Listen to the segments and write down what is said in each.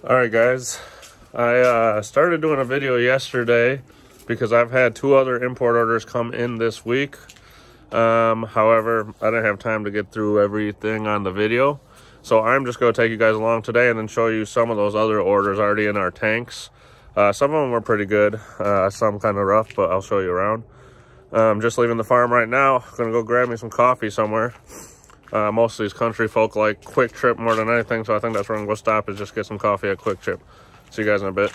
All right, guys, I started doing a video yesterday because I've had 2 other import orders come in this week. However, I didn't have time to get through everything on the video. So I'm just going to take you guys along today and then show you some of those other orders already in our tanks. Some of them were pretty good, some kind of rough, but I'll show you around. Just leaving the farm right now. Going to go grab me some coffee somewhere. Most of these country folk like Quick Trip more than anything, so I think that's where I'm going to stop, is just get some coffee at Quick Trip. See you guys in a bit.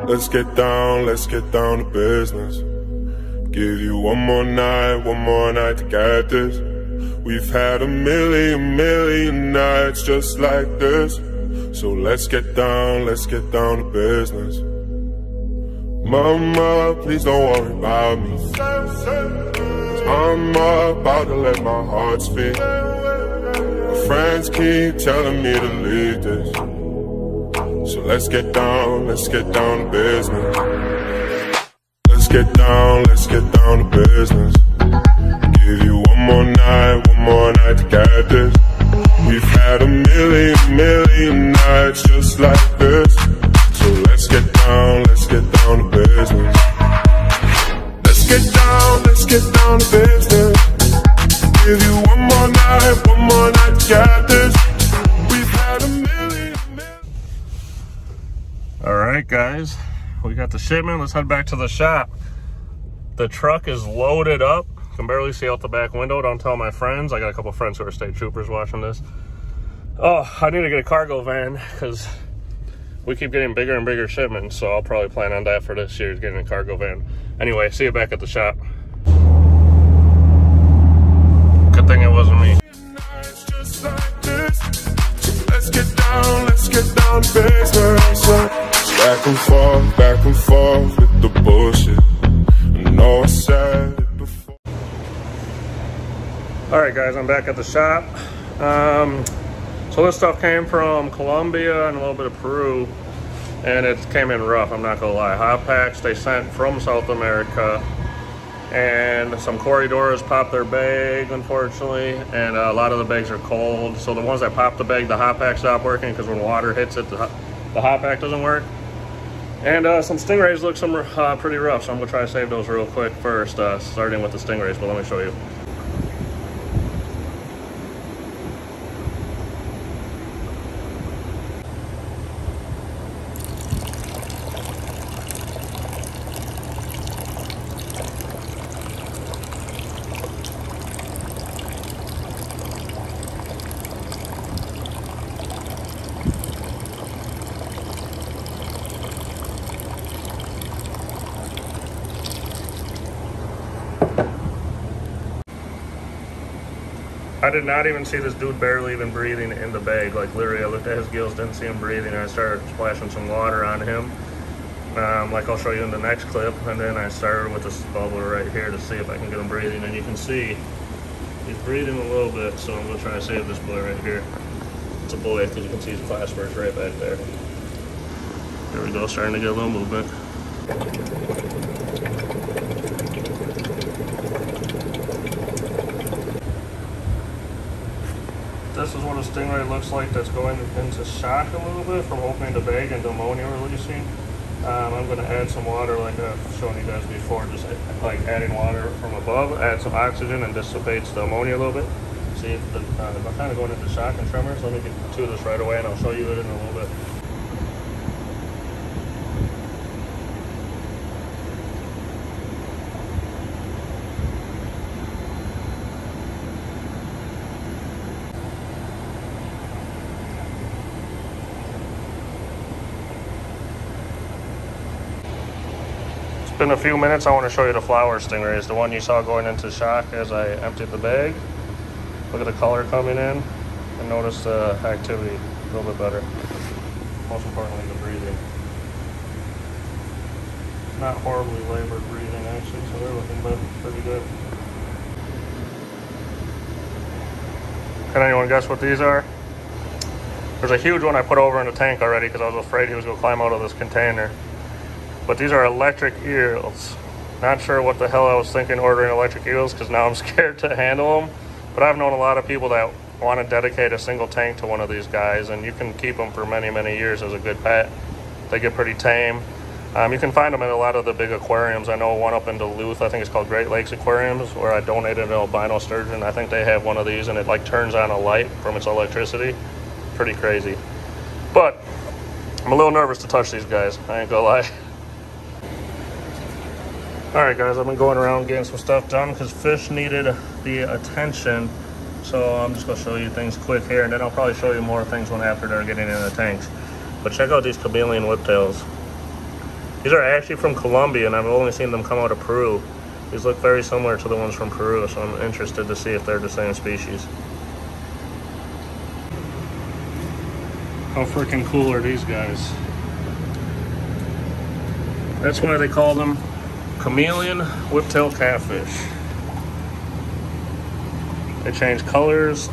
Let's get down to business. Give you one more night to get this. We've had a million nights just like this. So let's get down to business. Mama, please don't worry about me. I'm about to let my heart speak. My friends keep telling me to leave this. So let's get down to business. Let's get down to business. Give you one more night to get this. We've had a million nights just like this. So let's get down to business. Let's get down to business. Give you one more night to get this. We've had a million. All right, guys, we got the shipment. Let's head back to the shop. The truck is loaded up. Can barely see out the back window. Don't tell my friends. I got a couple friends who are state troopers watching this. Oh, I need to get a cargo van because we keep getting bigger and bigger shipments, so I'll probably plan on that for this year, getting a cargo van. Anyway, see you back at the shop. Good thing it wasn't me. Let's get down to business. Back and forth with the bullshit. I know I said it before. All right, guys, I'm back at the shop. So this stuff came from Colombia and a little bit of Peru, and it came in rough, I'm not gonna lie. Hot packs they sent from South America, and some corridors popped their bag, unfortunately, and a lot of the bags are cold. So the ones that popped the bag, the hot pack stopped working because when water hits it, the hot pack doesn't work. And some Stingrays look pretty rough, so I'm gonna try to save those real quick first, starting with the Stingrays, but let me show you. I did not even see this dude barely even breathing in the bag. Like literally, I looked at his gills, didn't see him breathing, and I started splashing some water on him. Like I'll show you in the next clip. And then I started with this bubbler right here to see if I can get him breathing. And you can see he's breathing a little bit, so I'm gonna try to save this boy right here. It's a boy, because you can see his claspers right back there. There we go, starting to get a little movement. This is what a Stingray looks like that's going into shock a little bit from opening the bag and ammonia releasing. I'm going to add some water like I've shown you guys before, just like adding water from above, add some oxygen and dissipates the ammonia a little bit. See if I'm kind of going into shock and tremors. Let me get to this right away and I'll show you it in a little bit. Been a few minutes. I want to show you the flower Stingrays, the one you saw going into shock as I emptied the bag. Look at the color coming in, and notice the activity a little bit better. Most importantly, the breathing. Not horribly labored breathing actually, so they're looking pretty good. Can anyone guess what these are? There's a huge one I put over in the tank already because I was afraid he was going to climb out of this container. But these are electric eels. Not sure what the hell I was thinking ordering electric eels, because now I'm scared to handle them. But I've known a lot of people that want to dedicate a single tank to one of these guys, and you can keep them for many, many years as a good pet. They get pretty tame. You can find them at a lot of the big aquariums. I know one up in Duluth, I think it's called Great Lakes Aquariums, where I donated an albino sturgeon. I think they have one of these, and it like turns on a light from its electricity. Pretty crazy. But I'm a little nervous to touch these guys, I ain't gonna lie. Alright guys, I've been going around getting some stuff done because fish needed the attention. So I'm just gonna show you things quick here, and then I'll probably show you more things after they're getting in the tanks. But check out these chameleon whiptails. These are actually from Colombia, and I've only seen them come out of Peru. These look very similar to the ones from Peru, so I'm interested to see if they're the same species. How freaking cool are these guys? That's why they call them chameleon whiptail catfish. They change colors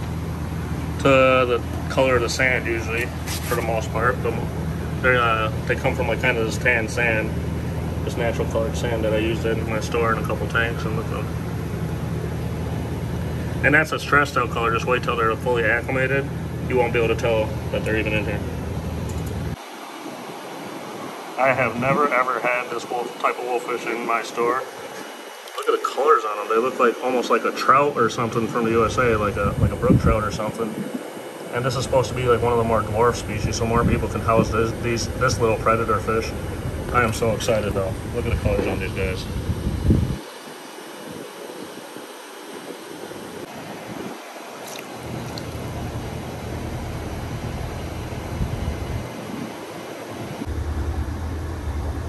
to the color of the sand usually, for the most part. They come from like kind of this tan sand, this natural colored sand that I used in my store in a couple tanks, and look at them. And that's a stressed out color. Just wait till they're fully acclimated. You won't be able to tell that they're even in here. I have never ever had this type of wolffish in my store. Look at the colors on them. They look like almost like a trout or something from the USA, like a brook trout or something. And this is supposed to be like one of the more dwarf species, so more people can house this little predator fish. I am so excited though. Look at the colors on these guys.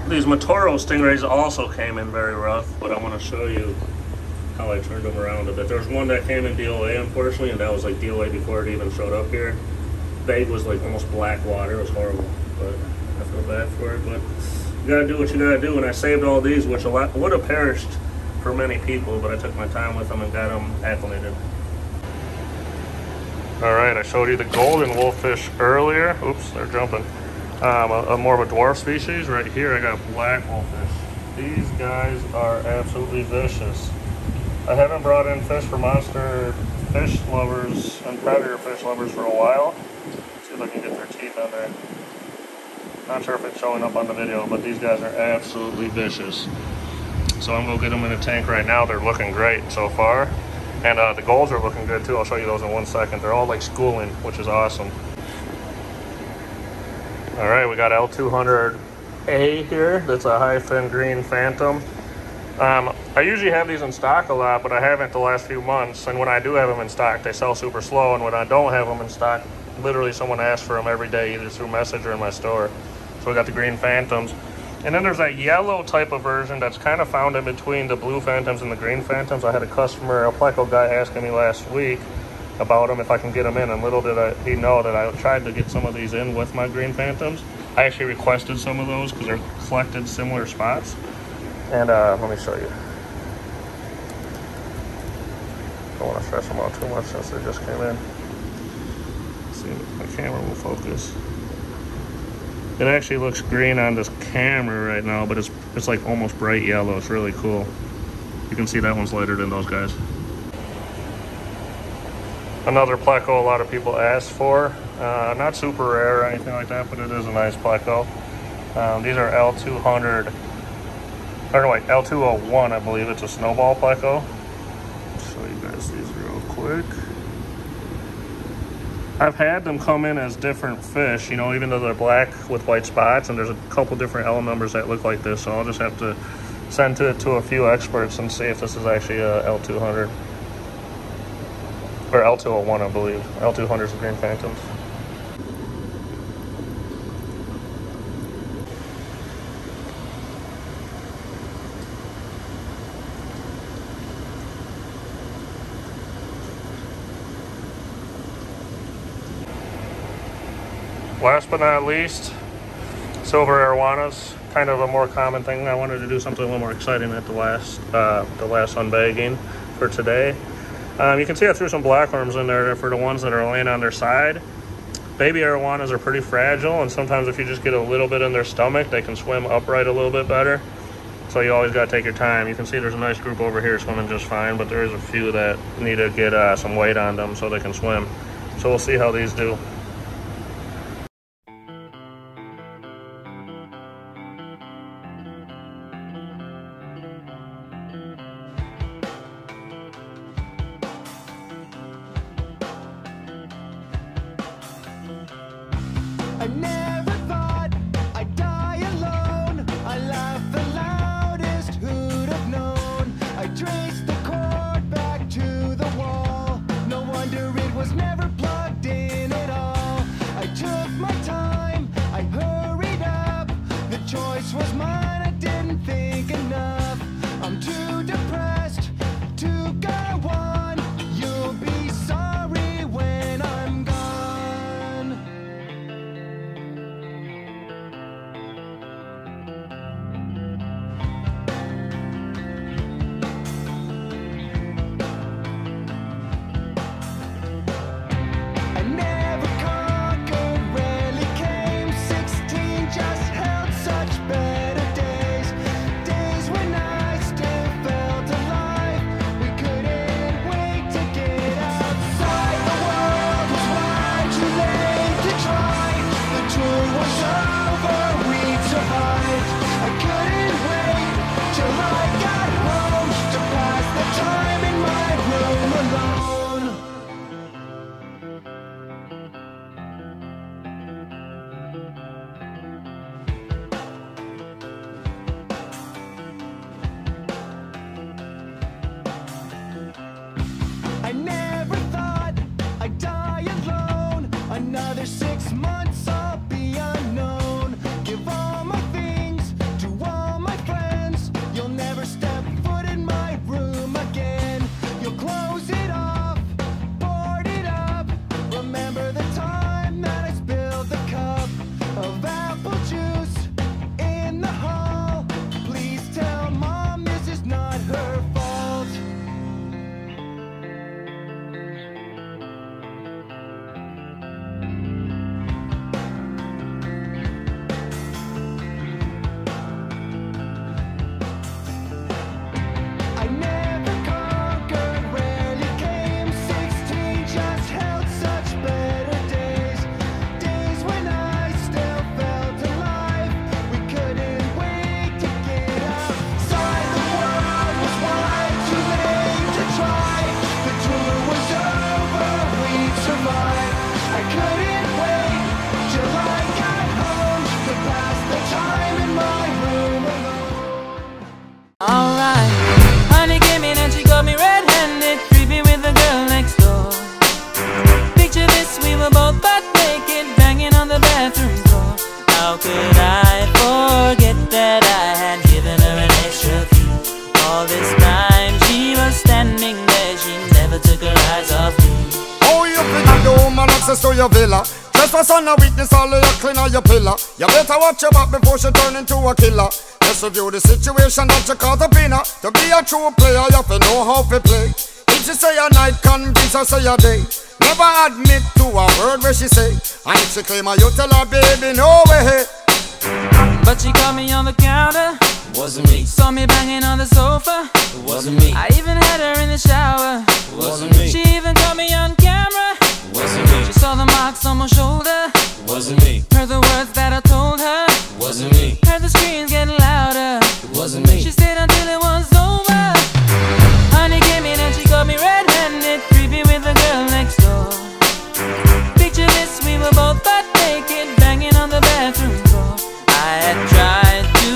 These Matoro stingrays also came in very rough, but I want to show you how I turned them around a bit. There was one that came in DOA, unfortunately, and that was like DOA before it even showed up here. Bait was like almost black water. It was horrible, but I feel bad for it. But you gotta do what you gotta do, and I saved all these, which a lot would have perished for many people, but I took my time with them and got them acclimated. All right, I showed you the golden wolffish earlier. Oops, they're jumping. More of a dwarf species. Right here, I got black wolffish. These guys are absolutely vicious. I haven't brought in fish for monster fish lovers and predator fish lovers for a while. Let's see if I can get their teeth on there. Not sure if it's showing up on the video, but these guys are absolutely vicious. So I'm gonna get them in a tank right now. They're looking great so far. And the golds are looking good too. I'll show you those in 1 second. They're all like schooling, which is awesome. All right, we got L200A here. That's a high fin green phantom. I usually have these in stock a lot, but I haven't the last few months. And when I do have them in stock, they sell super slow. And when I don't have them in stock, literally someone asks for them every day, either through message or in my store. So we got the green phantoms. And then there's that yellow type of version that's kind of found in between the blue phantoms and the green phantoms. I had a customer, a Pleco guy, asking me last week about them, if I can get them in. And little did he know that I tried to get some of these in with my green phantoms. I actually requested some of those because they're collected similar spots. And let me show you. Don't want to stress them out too much since they just came in. Let's see, my camera will focus. It actually looks green on this camera right now, but it's like almost bright yellow. It's really cool. You can see that one's lighter than those guys. Another Pleco a lot of people ask for. Not super rare or anything like that, but it is a nice Pleco. These are L200. Or no, wait, L201, I believe. It's a snowball Pleco. I'll show you guys these real quick. I've had them come in as different fish, you know, even though they're black with white spots, and there's a couple different L numbers that look like this, so I'll just have to send it to a few experts and see if this is actually a L200. Or L201, I believe. L200 is the green phantoms. Last but not least, silver arowanas. Kind of a more common thing. I wanted to do something a little more exciting at the last unbagging for today. You can see I threw some blackworms in there for the ones that are laying on their side. Baby arowanas are pretty fragile, and sometimes if you just get a little bit in their stomach, they can swim upright a little bit better. So you always got to take your time. You can see there's a nice group over here swimming just fine, but there is a few that need to get some weight on them so they can swim. So we'll see how these do. I never thought I'd die alone. I laughed the loudest, who'd have known? I traced the cord back to the wall. No wonder it was never plugged in at all. I took my time, I hurried up. The choice was mine, I didn't think enough. I'm too depressed to go on. You'll be sorry when I'm gone. I never conquered, rarely came. 16 just held such better days. Days when I still felt alive. We couldn't wait to get outside. The world was way too late to try. The tour was over, we'd survived. I couldn't wait till I got home to pass the time in my room alone. I never thought I'd die alone. Another 6 months I'll be unknown. Give all my things to all my friends. You'll never step foot in my room again. You'll close it off, board it up. Remember the time that I spilled the cup of apple juice in the hall. Please tell Mom this is not her fault. I never conquered, rarely came. 16 just held such better days. Days when I still felt alive. We couldn't wait to get outside. The world was way too late to try. The tour was over, we'd survived. I couldn't wait till I got home to pass the time in my room alone. Alright, honey came in and she got me red-handed, creepy with the girl next door. Picture this, we were both butt naked, banging on the bathroom floor. How could I forget that I had given her an extra key? All this time she was standing there, she never took her eyes off me. Oh, you figure the woman access to your villa. Trespass on a witness, all of your clean on your pillar. You better watch your back before she turn into a killer. Just review the situation that you caught up in her. To be a true player, you have to know how to play. If she say a night, convince her say a day. Never admit to a word where she say. And if she claim her, you tell her, baby, no way. But she caught me on the counter, Wasn't me, saw me banging on the sofa. it wasn't me, I even had her in the shower. it wasn't me, She even caught me on camera. it wasn't me, She saw the marks on my shoulder, it wasn't me, heard the words that I told her, it wasn't me, heard the screams getting louder. it wasn't me. She stayed until it was over. Honey came in and she got me red-handed, creepy with the girl next door. Picture this, we were both butt naked, banging on the bathroom floor. I had tried to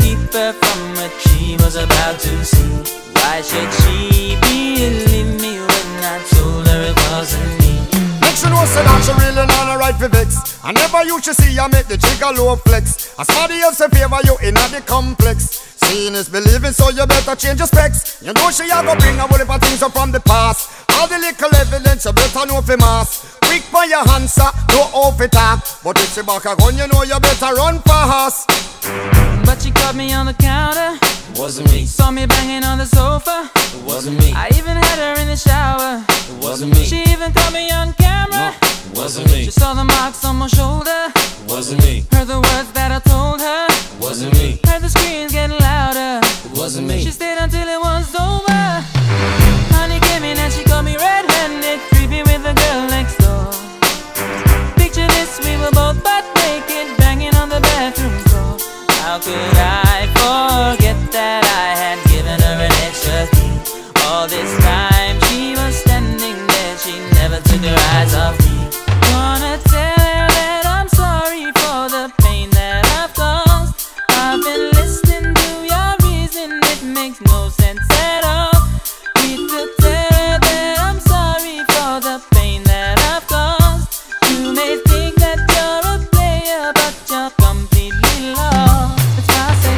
keep her from what she was about to see. Why should she believe me when I told her it wasn't me? Make she know say that she really not right for vex. I never used to see her make the jigger low flex. As somebody else in favor you in the complex. Seeing is believing, so you better change your specs. You know she a go bring a whole heap of things up from the past. All the little evidence you better know for mass. Quick for your answer, no off it talk. But if she back a gun, you know you better run fast. But she caught me on the counter, It wasn't me, saw me banging on the sofa. it wasn't me, I even had her in the shower. it wasn't me, She even caught me on camera. it wasn't me, She saw the marks on my shoulder, it wasn't me, heard the words that I told her, it Wasn't me. Heard the screams getting louder. It wasn't me. She stayed until it was over. Honey came in and she caught me red-handed, creepy with the girl next door. Picture this, we were both butt naked, banging on the bathroom floor. How could I forget that I had given her an extra key? All this time she was standing there, she never took her eyes off me. Wanna tell her that I'm sorry for the pain that I've caused. I've been listening to your reason, it makes no sense at all. Need to tell her that I'm sorry for the pain that I've caused. You may think that you're a player, but you're completely lost. That's why I say,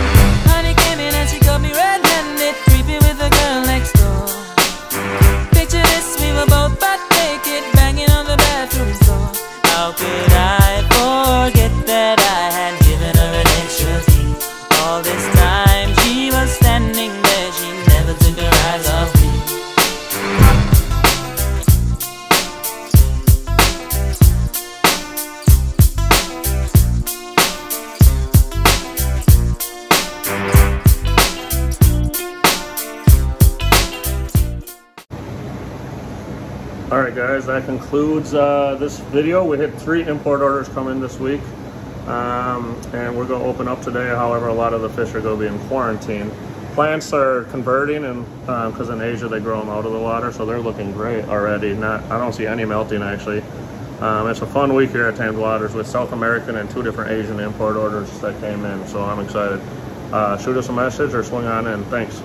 honey came in and she caught me red-handed, creepy with the girl next door. Picture this, we were both butt naked, banging on the bathroom floor. How could I forget that I had given her an extra key? All this time she was standing there, she never took her eyes off me. Alright guys, that concludes this video. We had 3 import orders come in this week. And we're going to open up today. However, a lot of the fish are going to be in quarantine. Plants are converting, and because in Asia they grow them out of the water, so they're looking great already. I don't see any melting actually. It's a fun week here at Tamed Waters with South American and 2 different Asian import orders that came in, so I'm excited. Shoot us a message or swing on in. Thanks.